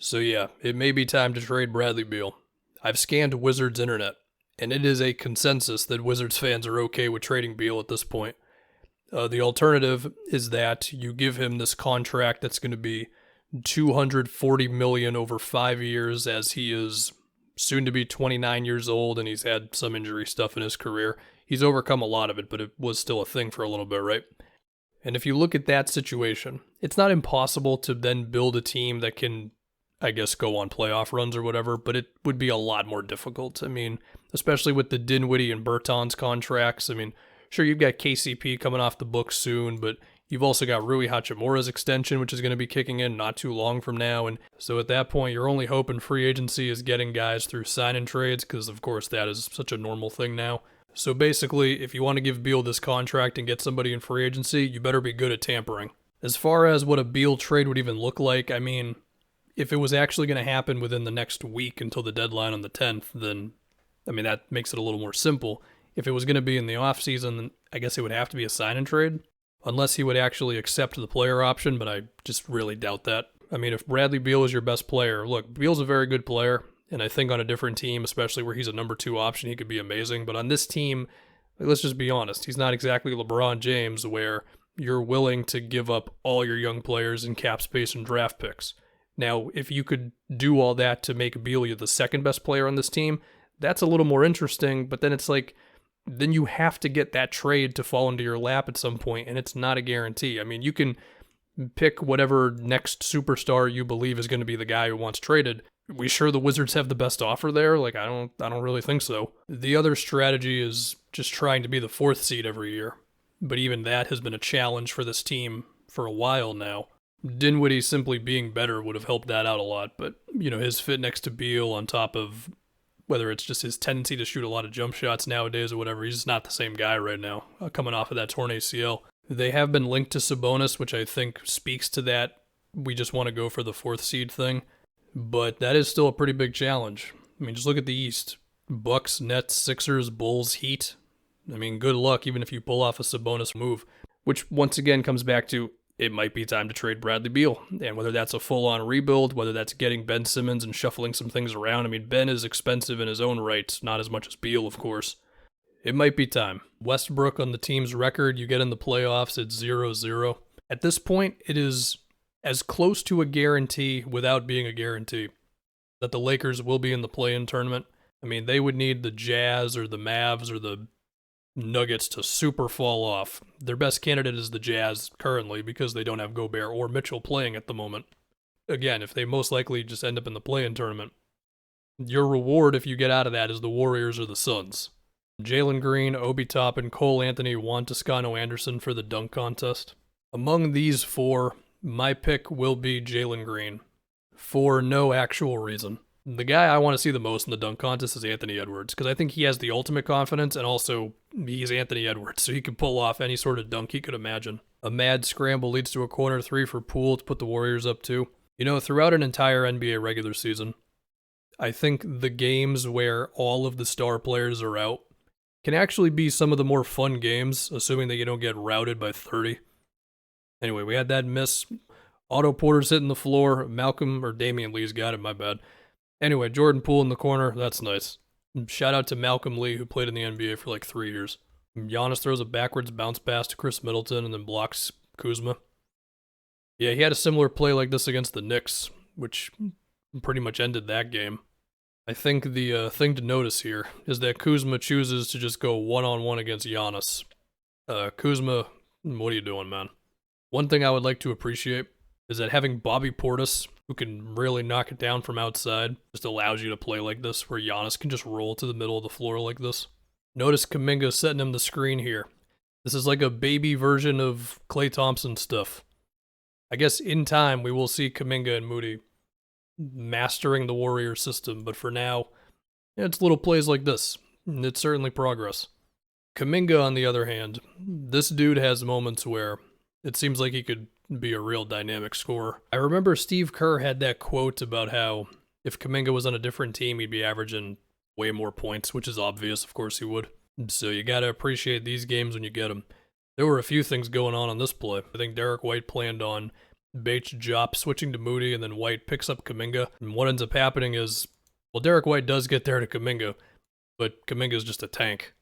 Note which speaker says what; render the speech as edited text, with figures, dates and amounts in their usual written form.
Speaker 1: So yeah, it may be time to trade Bradley Beal. I've scanned Wizards internet, and it is a consensus that Wizards fans are okay with trading Beal at this point. The alternative is that you give him this contract that's going to be $240 million over 5 years, as he is soon to be 29 years old and he's had some injury stuff in his career. He's overcome a lot of it, but it was still a thing for a little bit, right? And if you look at that situation, it's not impossible to then build a team that can, I guess, go on playoff runs or whatever, but it would be a lot more difficult. I mean, especially with the Dinwiddie and Bertans contracts. I mean, sure, you've got KCP coming off the books soon, but you've also got Rui Hachimura's extension, which is going to be kicking in not too long from now. And so at that point, you're only hoping free agency is getting guys through sign-in trades, because of course that is such a normal thing now. So basically, if you want to give Beal this contract and get somebody in free agency, you better be good at tampering. As far as what a Beal trade would even look like, I mean, if it was actually going to happen within the next week until the deadline on the 10th, then, I mean, that makes it a little more simple. If it was going to be in the offseason, then I guess it would have to be a sign-in trade, unless he would actually accept the player option, but I just really doubt that. I mean, if Bradley Beal is your best player, look, Beal's a very good player, and I think on a different team, especially where he's a number 2 option, he could be amazing. But on this team, let's just be honest, he's not exactly LeBron James, where you're willing to give up all your young players in cap space and draft picks. Now, if you could do all that to make Beal the second best player on this team, that's a little more interesting, but then it's like, then you have to get that trade to fall into your lap at some point, and it's not a guarantee. I mean, you can pick whatever next superstar you believe is going to be the guy who wants traded. We sure the Wizards have the best offer there? Like, I don't really think so. The other strategy is just trying to be the 4th seed every year, but even that has been a challenge for this team for a while now. Dinwiddie simply being better would have helped that out a lot, but, you know, his fit next to Beal on top of whether it's just his tendency to shoot a lot of jump shots nowadays or whatever, he's just not the same guy right now, coming off of that torn ACL. They have been linked to Sabonis, which I think speaks to that we just want to go for the 4th seed thing, but that is still a pretty big challenge. I mean, just look at the East. Bucks, Nets, Sixers, Bulls, Heat. I mean, good luck even if you pull off a Sabonis move, which once again comes back to it might be time to trade Bradley Beal. And whether that's a full-on rebuild, whether that's getting Ben Simmons and shuffling some things around. I mean, Ben is expensive in his own right, not as much as Beal, of course. It might be time. Westbrook on the team's record, you get in the playoffs, it's 0-0. At this point, it is as close to a guarantee without being a guarantee that the Lakers will be in the play-in tournament. I mean, they would need the Jazz or the Mavs or the Nuggets to super fall off. Their best candidate is the Jazz currently because they don't have Gobert or Mitchell playing at the moment. Again, if they most likely just end up in the play-in tournament, your reward if you get out of that is the Warriors or the Suns. Jalen Green, Obi Toppin, Cole Anthony, Juan Toscano Anderson for the dunk contest. Among these 4, my pick will be Jalen Green, for no actual reason. The guy I want to see the most in the dunk contest is Anthony Edwards, because I think he has the ultimate confidence, and also he's Anthony Edwards, so he can pull off any sort of dunk he could imagine. A mad scramble leads to a corner 3 for Poole to put the Warriors up 2. You know, throughout an entire NBA regular season, I think the games where all of the star players are out can actually be some of the more fun games, assuming that you don't get routed by 30. Anyway, we had that miss. Otto Porter's hitting the floor. Damian Lee's got it, my bad. Anyway, Jordan Poole in the corner, that's nice. Shout out to Malcolm Lee, who played in the NBA for like 3 years. Giannis throws a backwards bounce pass to Chris Middleton and then blocks Kuzma. Yeah, he had a similar play like this against the Knicks, which pretty much ended that game. I think the thing to notice here is that Kuzma chooses to just go one-on-one against Giannis. Kuzma, what are you doing, man? One thing I would like to appreciate is that having Bobby Portis, who can really knock it down from outside, just allows you to play like this, where Giannis can just roll to the middle of the floor like this. Notice Kuminga setting him the screen here. This is like a baby version of Klay Thompson stuff. I guess in time we will see Kuminga and Moody mastering the Warrior system, but for now, it's little plays like this. It's certainly progress. Kuminga, on the other hand, this dude has moments where it seems like he could be a real dynamic scorer. I remember Steve Kerr had that quote about how if Kuminga was on a different team, he'd be averaging way more points, which is obvious, of course he would. So you gotta appreciate these games when you get them. There were a few things going on this play. I think Derek White planned on Bates Jop switching to Moody, and then White picks up Kuminga. And what ends up happening is, well, Derek White does get there to Kuminga, but Kuminga's just a tank.